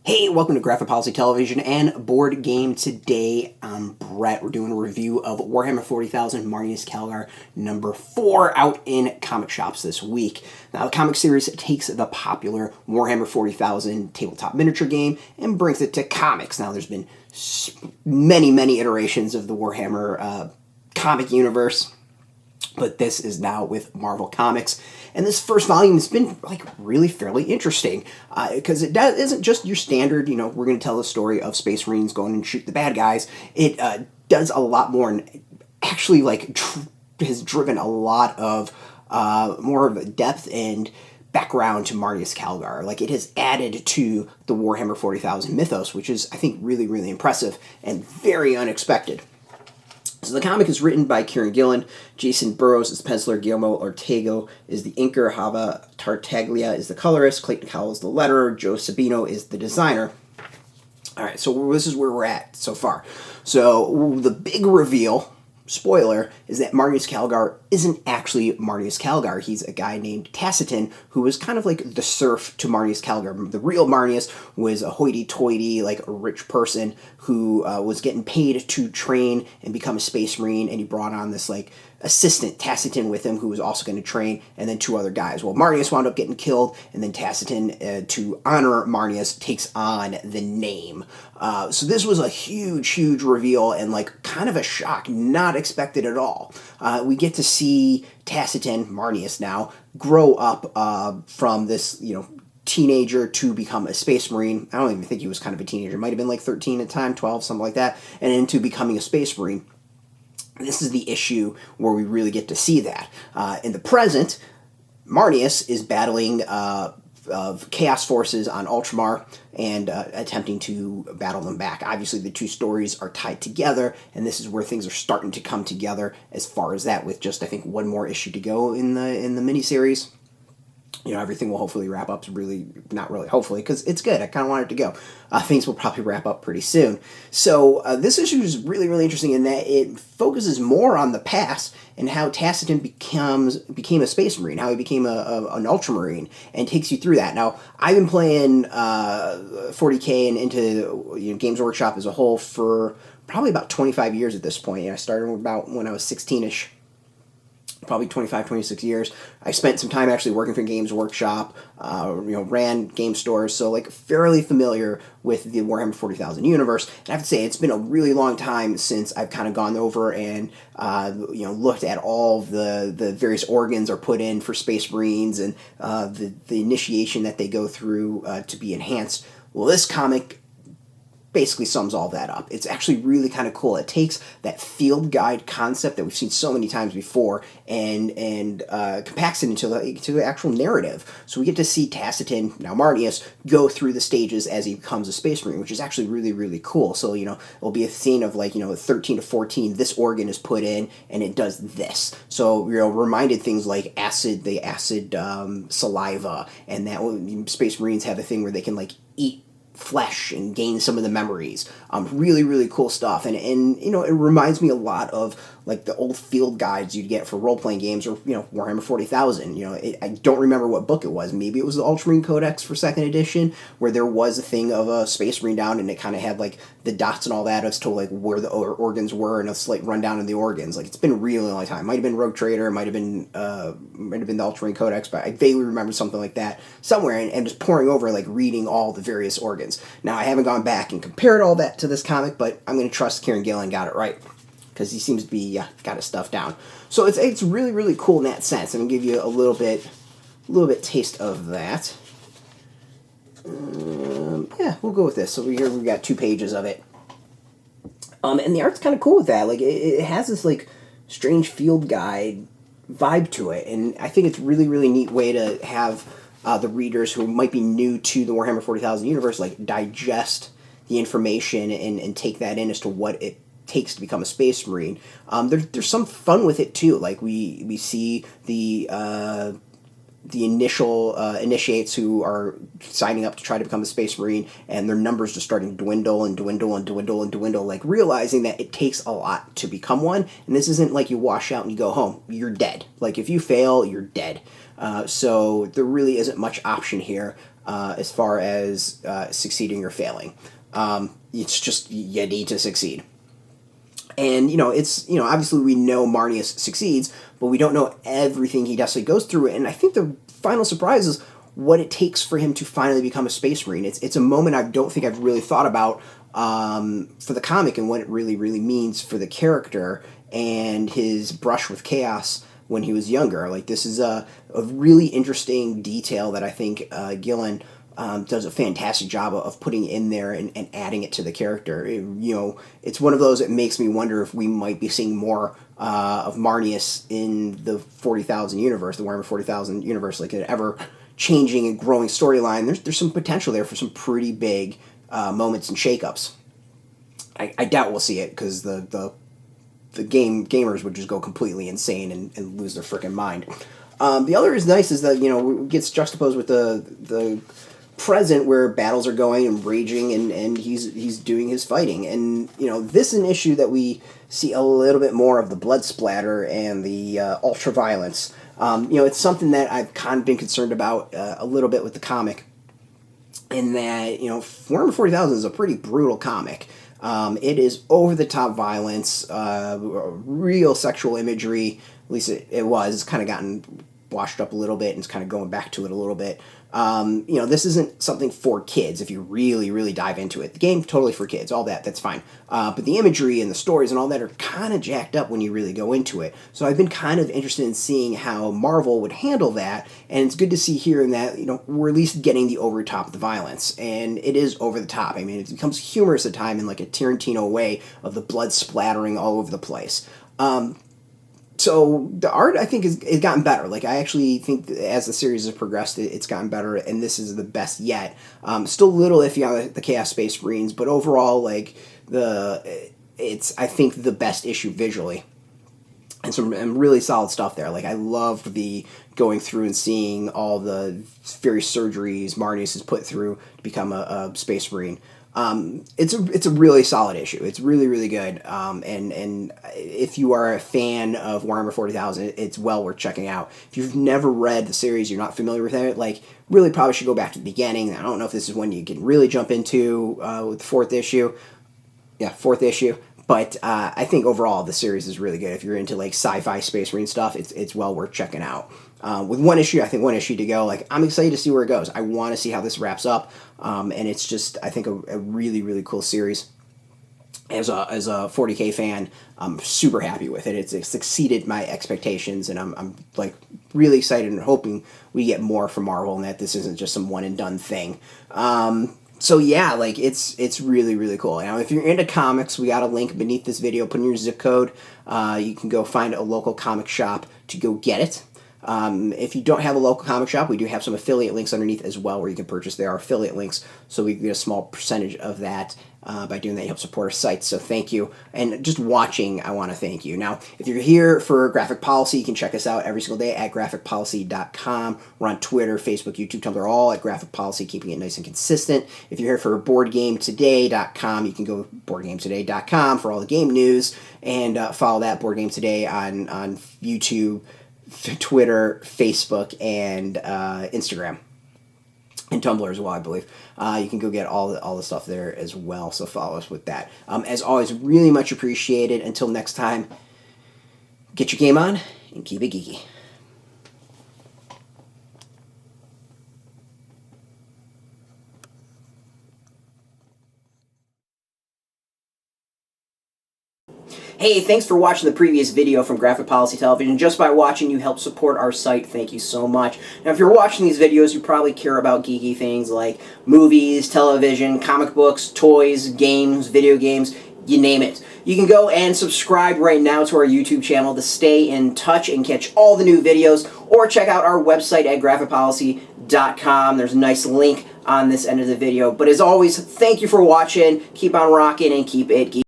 Hey, welcome to Graphic Policy Television and Board Game. Today, I'm Brett. We're doing a review of Warhammer 40,000 Marneus Calgar number 4 out in comic shops this week. Now, the comic series takes the popular Warhammer 40,000 tabletop miniature game and brings it to comics. Now, there's been many iterations of the Warhammer comic universe, but this is now with Marvel Comics. And this first volume has been really fairly interesting because it isn't just your standard, we're going to tell the story of Space Marines going and shoot the bad guys. It does a lot more and actually has driven a lot of more of a depth and background to Marneus Calgar. It has added to the Warhammer 40,000 mythos, which is, I think, really impressive and very unexpected. So the comic is written by Kieron Gillen. Jacen Burrows is the penciler. Guillermo Ortego is the inker. Tartaglia is the colorist. Clayton Cowles is the letterer. Joe Sabino is the designer. All right, so this is where we're at so far. So the big reveal, spoiler, is that Marneus Calgar isn't actually Marneus Calgar. He's a guy named Tacitin, who was kind of like the serf to Marneus Calgar. The real Marneus was a hoity-toity, a rich person who was getting paid to train and become a space marine, and he brought on this assistant Tacitin with him who was also going to train, and then two other guys. Well, Marneus wound up getting killed, and then Tacitin, to honor Marneus, takes on the name. So this was a huge reveal and kind of a shock, not expected at all. We get to see Tacitin, Marneus now, grow up from this, teenager to become a space marine. I don't even think he was kind of a teenager. Might have been 13 at the time, 12, something like that, and into becoming a space marine. This is the issue where we really get to see that. In the present, Marneus is battling of chaos forces on Ultramar and attempting to battle them back. Obviously, the two stories are tied together, and this is where things are starting to come together as far as that, with just, I think, one more issue to go in the miniseries. Everything will hopefully wrap up. Not really, hopefully, because it's good. I kind of want it to go. Things will probably wrap up pretty soon. So this issue is really interesting in that it focuses more on the past and how Tacitin became a space marine, how he became an ultramarine, and takes you through that. Now, I've been playing 40K and into Games Workshop as a whole for probably about 25 years at this point. I started about when I was 16-ish. Probably 25, 26 years. I spent some time actually working for Games Workshop, ran game stores, so fairly familiar with the Warhammer 40,000 universe. And I have to say, it's been a really long time since I've kind of gone over and looked at all the various organs are put in for Space Marines and the initiation that they go through to be enhanced. Well, this comic basically sums all that up. It's actually really kind of cool. It takes that field guide concept that we've seen so many times before and compacts it into the actual narrative. So we get to see Tacitin, now Marneus, go through the stages as he becomes a space marine, which is actually really cool. So, it'll be a scene of 13 to 14, this organ is put in and it does this. So, reminded things like the acid saliva, and that space marines have a thing where they can eat flesh and gain some of the memories. Really cool stuff, and it reminds me a lot of the old field guides you'd get for role-playing games, or Warhammer 40,000. I don't remember what book it was. Maybe it was the Ultramarine Codex for 2nd edition, where there was a thing of a space marine down, and it kind of had the dots and all that as to where the organs were, and a slight rundown of the organs. It's been a really long time. Might have been Rogue Trader, might have been the Ultramarine Codex, but I vaguely remember something like that somewhere, and just pouring over reading all the various organs. Now, I haven't gone back and compared all that to this comic, but I'm going to trust Kieron Gillen got it right, because he seems to be got his stuff down. So it's really cool in that sense. I'm going to give you a little bit taste of that. Yeah, we'll go with this. So here we've got 2 pages of it. And the art's kind of cool with that. It has this strange field guide vibe to it, and I think it's really neat way to have the readers who might be new to the Warhammer 40,000 universe digest the information and take that in as to what it takes to become a space marine. There's some fun with it too. We see the initial initiates who are signing up to try to become a space marine, and their numbers just starting to dwindle, realizing that it takes a lot to become one, and this isn't you wash out and you go home. You're dead. If you fail, you're dead. So there really isn't much option here. as far as succeeding or failing. It's just you need to succeed. And, it's, obviously we know Marneus succeeds, but we don't know everything he definitely goes through. And I think the final surprise is what it takes for him to finally become a Space Marine. It's a moment I don't think I've really thought about for the comic and what it really, really means for the character and his brush with chaos when he was younger. Like, this is a really interesting detail that I think Gillen does a fantastic job of putting in there and adding it to the character. It's one of those that makes me wonder if we might be seeing more of Marneus in the 40,000 universe, the Warhammer 40,000 universe, like an ever-changing and growing storyline. There's some potential there for some pretty big moments and shakeups. I doubt we'll see it because the gamers would just go completely insane and lose their freaking mind. The other is nice is that, it gets juxtaposed with the present where battles are going and raging and he's doing his fighting. And, this is an issue that we see a little bit more of the blood splatter and the ultra-violence. It's something that I've kind of been concerned about a little bit with the comic in that, Warhammer 40,000 is a pretty brutal comic. It is over-the-top violence, real sexual imagery, at least it was. It's kind of gotten washed up a little bit and it's kind of going back to it a little bit. This isn't something for kids if you really, really dive into it. The game, totally for kids, all that's fine. But the imagery and the stories and all that are kind of jacked up when you really go into it. So I've been kind of interested in seeing how Marvel would handle that, and it's good to see here in that, we're at least getting the over-the-top of the violence, and it is over-the-top. I mean, it becomes humorous at time in like a Tarantino way of the blood splattering all over the place. So the art, I think, has gotten better. Like, I actually think that as the series has progressed, it's gotten better, and this is the best yet. Still a little iffy on the Chaos Space Marines, but overall, like, it's, I think, the best issue visually. And some really solid stuff there. Like, I loved the going through and seeing all the various surgeries Marneus has put through to become a Space Marine. It's a really solid issue. It's really, really good. And if you are a fan of Warhammer 40,000, it's well worth checking out. If you've never read the series, you're not familiar with it, like, really probably should go back to the beginning. I don't know if this is one you can really jump into with the fourth issue. Yeah, fourth issue. But I think overall the series is really good. If you're into like sci-fi Space Marine stuff, it's well worth checking out. With one issue to go. Like, I'm excited to see where it goes. I want to see how this wraps up, and it's just, I think, a really, really cool series. As a 40K fan, I'm super happy with it. It's exceeded my expectations, and I'm like really excited and hoping we get more from Marvel, and that this isn't just some one and done thing. So yeah, like, it's really, really cool. Now, if you're into comics, we got a link beneath this video. Put in your zip code. You can go find a local comic shop to go get it. If you don't have a local comic shop, we do have some affiliate links underneath as well where you can purchase. There are affiliate links, so we get a small percentage of that. By doing that, you help support our site, so thank you. And just watching, I want to thank you. Now, if you're here for Graphic Policy, you can check us out every single day at graphicpolicy.com. We're on Twitter, Facebook, YouTube, Tumblr, all at Graphic Policy, keeping it nice and consistent. If you're here for BoardGameToday.com, you can go BoardGameToday.com for all the game news, and follow that Board Game Today on YouTube, Twitter, Facebook, and Instagram. And Tumblr as well, I believe. You can go get all the stuff there as well, so follow us with that. As always, really much appreciated. Until next time, get your game on and keep it geeky. Hey, thanks for watching the previous video from Graphic Policy Television. Just by watching, you help support our site. Thank you so much. Now, if you're watching these videos, you probably care about geeky things like movies, television, comic books, toys, games, video games, you name it. You can go and subscribe right now to our YouTube channel to stay in touch and catch all the new videos, or check out our website at graphicpolicy.com. There's a nice link on this end of the video. But as always, thank you for watching. Keep on rocking and keep it geeky.